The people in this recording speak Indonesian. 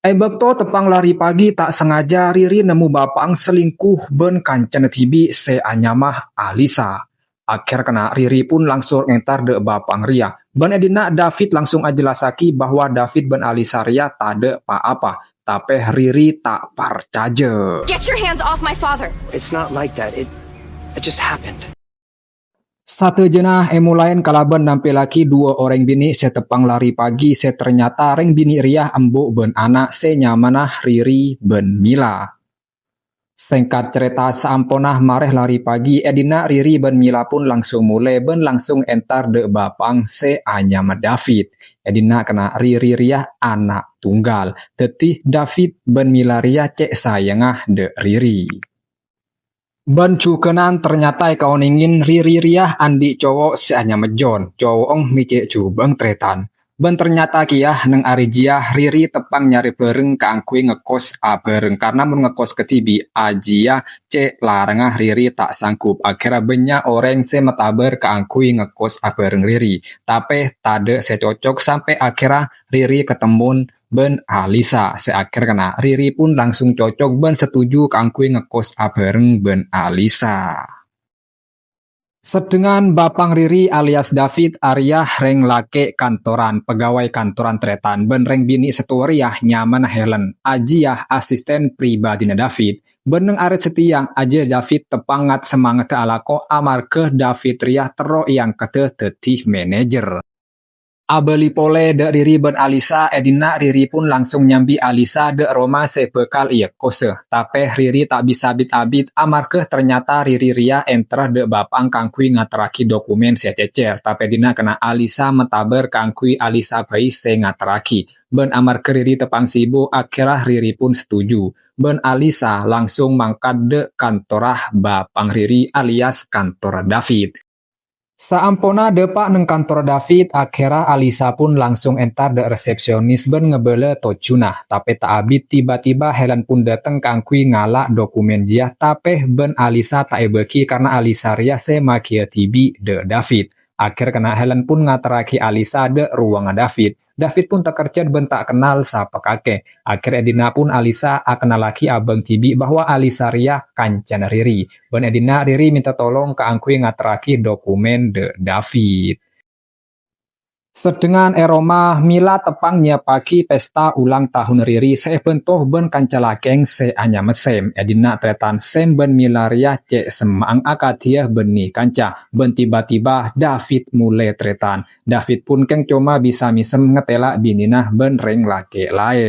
Bekto tepang lari pagi tak sengaja Riri nemu bapang selingkuh ben kancan tibi se anyamah Alisa. Akhir kena Riri pun langsung ngentar de bapang Ria. Ben edina David langsung ajelasaki bahwa David ben Alisa Ria tak ada apa-apa. Tapi Riri tak percaya. Get your hands off my father! It's not like that. It just happened. Satu jenah lain kalaban nampil laki dua orang bini setepang lari pagi ternyata reng bini Ria embuk ben anak senyamanah Riri ben Mila. Singkat cerita seamponah mareh lari pagi Edina Riri ben Mila pun langsung mulai ben langsung entar de bapang se anyama David. Edina kena Riri Ria anak tunggal. Tetih David ben Mila Ria cek sayangah de Riri. Ben cukenan ternyata kau ningin Riri Ria andi cowok seanyama John. Cowok micek cubeng tretan. Ben ternyata kiah neng Arijia Riri tepang nyari bareng keangkui ngekos bareng karena mun ngekos ketibi Ajia cek larangah Riri tak sanggup akhirnya banyak orang se metaber keangkui ngekos bareng Riri tapi tade secocok sampai akhirnya Riri ketemu ben Alisa seakhir kena Riri pun langsung cocok ben setuju keangkui ngekos bareng ben Alisa. Sedengan Bapang Riri alias David Arya reng lake kantoran, pegawai kantoran tretan, ben reng bini seturiah nyaman Helen, ajiah asisten pribadina David, beneng aret setia aja David tepangat semangat alako amar ke David Riah tero yang kete tetih manajer. Abeli pole de Riri ben Alisa Edina Riri pun langsung nyambi Alisa de Roma sebekal iya kose. Tapi Riri tak bisa abit-abit amar ke ternyata Riri Ria entra de bapang kangkui ngateraki dokumen cecer. Tapi Dina kena Alisa metaber kangkui Alisa bayi se ngateraki. Ben amar ke Riri tepang sibu akhirnya Riri pun setuju. Ben Alisa langsung mangkat de kantorah bapang Riri alias kantor David. Saampona depak neng kantor David, akhirnya Alisa pun langsung entar de resepsionis ben ngebele tocunah. Tapi tak abit tiba-tiba Helen pun dateng kangkui ngalak dokumen dia. Tapi ben Alisa tak ebeki karena Alisa Ria se makia tibi de David. Akhir kena Helen pun ngateraki Alisa de ruangan David. David pun tekercet ben tak kenal sapa kakek. Akhir Edina pun Alisa akenal laki abang tibi bahwa Alisa Ria kancan Riri. Ben Edina Riri minta tolong ke angkui ngateraki dokumen de David. Sedengan Eroma Mila tepang nyiapaki pesta ulang tahun Riri sebentoh ben kancalakeng se anyama Sem. Edina tretan Sem ben Mila Ria cek semang akatiah beni kanca. Ben tiba-tiba David mulai tretan. David pun keng cuma bisa misem ngetela bininah ben reng lake lae.